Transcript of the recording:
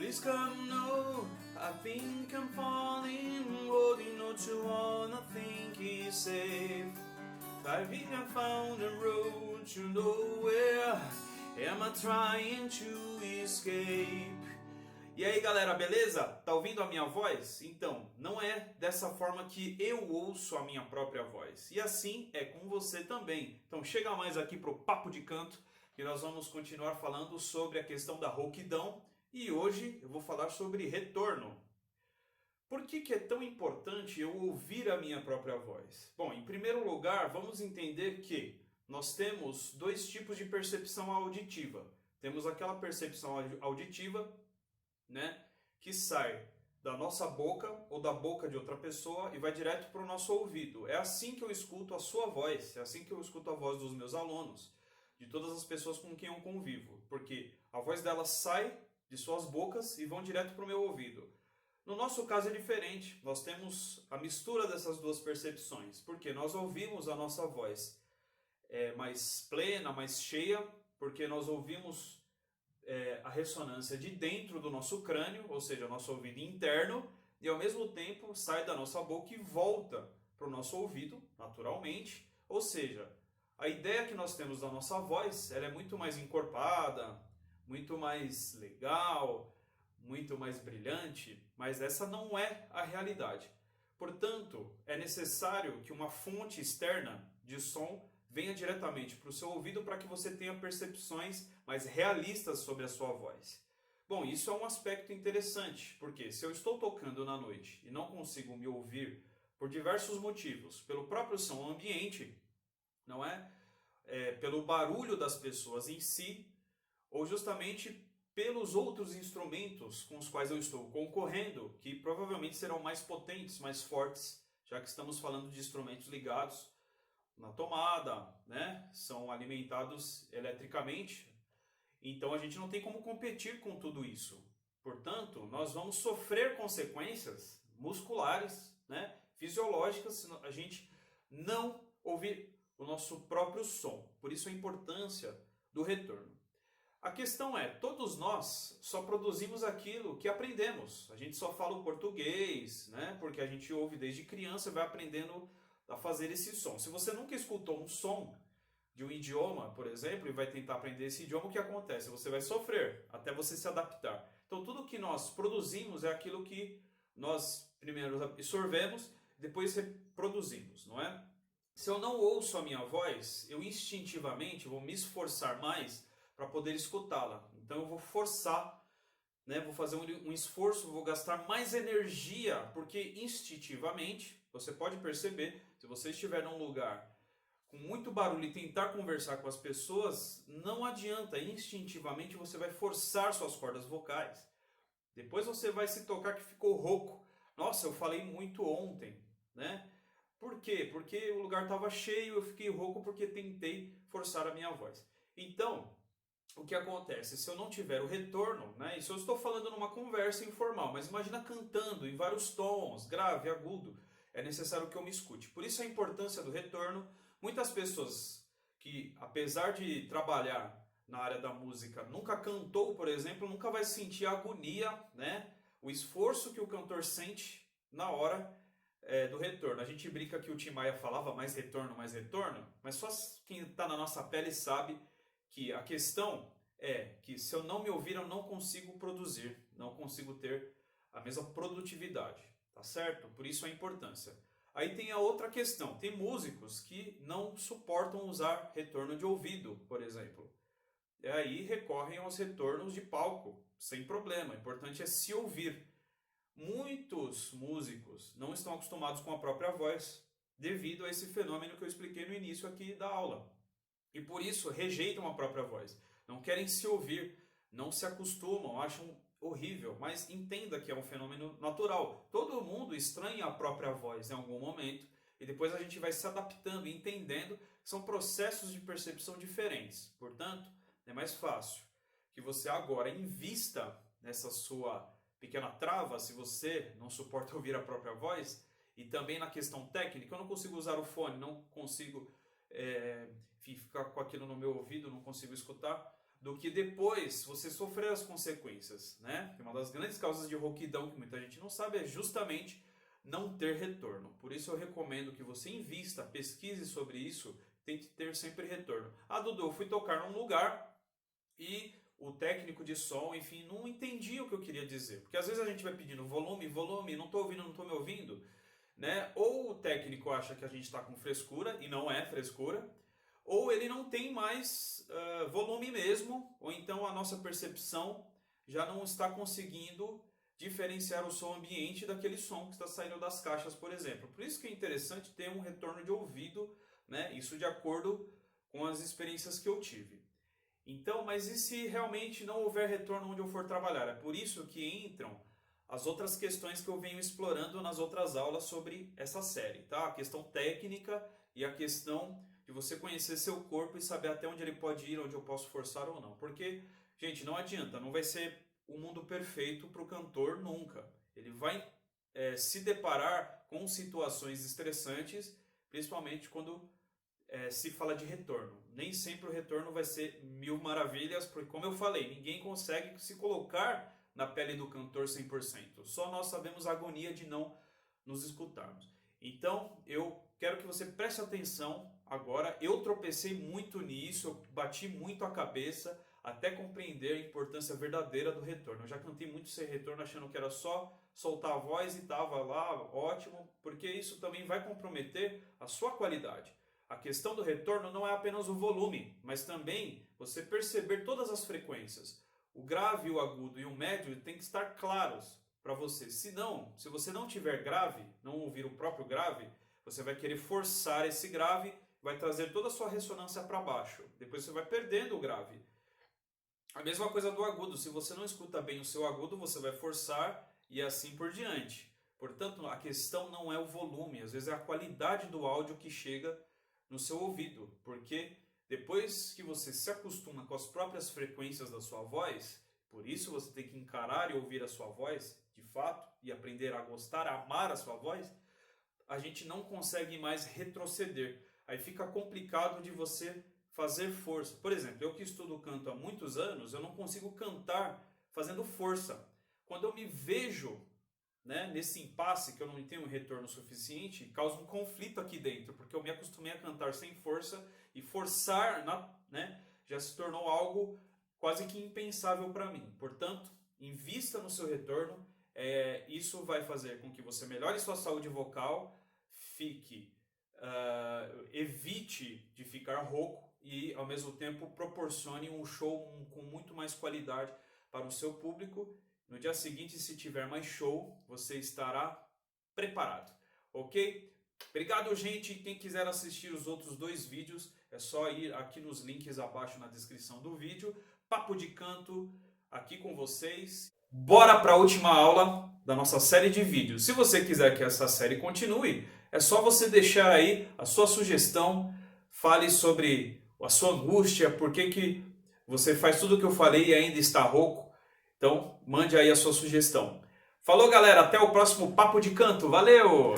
Please come no, I think I'm falling, holding on to one I think is safe. I think I found a road to nowhere, am I trying to escape? E aí galera, beleza? Tá ouvindo a minha voz? Então, não é dessa forma que eu ouço a minha própria voz. E assim é com você também. Então chega mais aqui pro Papo de Canto, que nós vamos continuar falando sobre a questão da rouquidão. E hoje eu vou falar sobre retorno. Por que é tão importante eu ouvir a minha própria voz? Bom, em primeiro lugar, vamos entender que nós temos dois tipos de percepção auditiva. Temos aquela percepção auditiva, né, que sai da nossa boca ou da boca de outra pessoa e vai direto para o nosso ouvido. É assim que eu escuto a sua voz, é assim que eu escuto a voz dos meus alunos, de todas as pessoas com quem eu convivo, porque a voz delas sai de suas bocas e vão direto para o meu ouvido. No nosso caso é diferente, nós temos a mistura dessas duas percepções, porque nós ouvimos a nossa voz mais plena, mais cheia, porque nós ouvimos a ressonância de dentro do nosso crânio, ou seja, nosso ouvido interno, e ao mesmo tempo sai da nossa boca e volta para o nosso ouvido, naturalmente. Ou seja, a ideia que nós temos da nossa voz, ela é muito mais encorpada, muito mais legal, muito mais brilhante, mas essa não é a realidade. Portanto, é necessário que uma fonte externa de som venha diretamente para o seu ouvido para que você tenha percepções mais realistas sobre a sua voz. Bom, isso é um aspecto interessante, porque se eu estou tocando na noite e não consigo me ouvir por diversos motivos, pelo próprio som ambiente, não é? Pelo barulho das pessoas em si, ou justamente pelos outros instrumentos com os quais eu estou concorrendo, que provavelmente serão mais potentes, mais fortes, já que estamos falando de instrumentos ligados na tomada, né? São alimentados eletricamente, então a gente não tem como competir com tudo isso. Portanto, nós vamos sofrer consequências musculares, né? Fisiológicas, se a gente não ouvir o nosso próprio som. Por isso a importância do retorno. A questão é, todos nós só produzimos aquilo que aprendemos. A gente só fala o português, né? Porque a gente ouve desde criança e vai aprendendo a fazer esse som. Se você nunca escutou um som de um idioma, por exemplo, e vai tentar aprender esse idioma, o que acontece? Você vai sofrer até você se adaptar. Então tudo que nós produzimos é aquilo que nós primeiro absorvemos, depois reproduzimos, não é? Se eu não ouço a minha voz, eu instintivamente vou me esforçar mais para poder escutá-la. Então eu vou forçar, né? Vou fazer um esforço, vou gastar mais energia, porque instintivamente, você pode perceber, se você estiver num lugar com muito barulho e tentar conversar com as pessoas, não adianta, instintivamente você vai forçar suas cordas vocais. Depois você vai se tocar que ficou rouco. Nossa, eu falei muito ontem, né? Por quê? Porque o lugar estava cheio, eu fiquei rouco porque tentei forçar a minha voz. Então, o que acontece? Se eu não tiver o retorno, né? Isso eu estou falando numa conversa informal, mas imagina cantando em vários tons, grave, agudo, é necessário que eu me escute. Por isso a importância do retorno. Muitas pessoas que, apesar de trabalhar na área da música, nunca cantou, por exemplo, nunca vai sentir a agonia, né? O esforço que o cantor sente na hora do retorno. A gente brinca que o Tim Maia falava mais retorno, mas só quem está na nossa pele sabe que a questão é que se eu não me ouvir, eu não consigo produzir, não consigo ter a mesma produtividade, tá certo? Por isso a importância. Aí tem a outra questão, tem músicos que não suportam usar retorno de ouvido, por exemplo. E aí recorrem aos retornos de palco, sem problema, o importante é se ouvir. Muitos músicos não estão acostumados com a própria voz, devido a esse fenômeno que eu expliquei no início aqui da aula. E por isso rejeitam a própria voz, não querem se ouvir, não se acostumam, acham horrível, mas entenda que é um fenômeno natural. Todo mundo estranha a própria voz em algum momento e depois a gente vai se adaptando e entendendo que são processos de percepção diferentes. Portanto, é mais fácil que você agora invista nessa sua pequena trava, se você não suporta ouvir a própria voz, e também na questão técnica, eu não consigo usar o fone, não consigo ficar com aquilo no meu ouvido, não consigo escutar. do que depois você sofrer as consequências, né? Uma das grandes causas de rouquidão que muita gente não sabe é justamente não ter retorno. Por isso eu recomendo que você invista, pesquise sobre isso, tente ter sempre retorno. Ah, Dudu, eu fui tocar num lugar e o técnico de som, enfim, não entendia o que eu queria dizer. Porque às vezes a gente vai pedindo volume, não estou ouvindo, não estou me ouvindo, né? Ou o técnico acha que a gente está com frescura, e não é frescura, ou ele não tem mais volume mesmo, ou então a nossa percepção já não está conseguindo diferenciar o som ambiente daquele som que está saindo das caixas, por exemplo. Por isso que é interessante ter um retorno de ouvido, né? Isso de acordo com as experiências que eu tive. Então, mas e se realmente não houver retorno onde eu for trabalhar? É por isso que entram as outras questões que eu venho explorando nas outras aulas sobre essa série, tá? A questão técnica e a questão de você conhecer seu corpo e saber até onde ele pode ir, onde eu posso forçar ou não. Porque, gente, não adianta, não vai ser o mundo perfeito para o cantor nunca. Ele vai se deparar com situações estressantes, principalmente quando se fala de retorno. Nem sempre o retorno vai ser mil maravilhas, porque, como eu falei, ninguém consegue se colocar na pele do cantor 100%. Só nós sabemos a agonia de não nos escutarmos. Então, eu quero que você preste atenção agora. Eu tropecei muito nisso, eu bati muito a cabeça até compreender a importância verdadeira do retorno. Eu já cantei muito sem retorno achando que era só soltar a voz e estava lá, ótimo, porque isso também vai comprometer a sua qualidade. A questão do retorno não é apenas o volume, mas também você perceber todas as frequências. O grave, o agudo e o médio tem que estar claros para você. Se você não tiver grave, não ouvir o próprio grave, você vai querer forçar esse grave, vai trazer toda a sua ressonância para baixo. Depois você vai perdendo o grave. A mesma coisa do agudo. Se você não escuta bem o seu agudo, você vai forçar e assim por diante. Portanto, a questão não é o volume, às vezes é a qualidade do áudio que chega no seu ouvido, porque depois que você se acostuma com as próprias frequências da sua voz, por isso você tem que encarar e ouvir a sua voz, de fato, e aprender a gostar, a amar a sua voz, a gente não consegue mais retroceder. Aí fica complicado de você fazer força. Por exemplo, eu que estudo canto há muitos anos, eu não consigo cantar fazendo força. Quando eu me vejo nesse impasse que eu não tenho um retorno suficiente, causa um conflito aqui dentro, porque eu me acostumei a cantar sem força e forçar, já se tornou algo quase que impensável para mim. Portanto, invista no seu retorno, isso vai fazer com que você melhore sua saúde vocal, evite de ficar rouco e ao mesmo tempo proporcione um show com muito mais qualidade para o seu público. No dia seguinte, se tiver mais show, você estará preparado, ok? Obrigado, gente. Quem quiser assistir os outros 2 vídeos, é só ir aqui nos links abaixo na descrição do vídeo. Papo de Canto aqui com vocês. Bora para a última aula da nossa série de vídeos. Se você quiser que essa série continue, é só você deixar aí a sua sugestão. Fale sobre a sua angústia, por que você faz tudo o que eu falei e ainda está rouco. Então, mande aí a sua sugestão. Falou, galera. Até o próximo Papo de Canto. Valeu!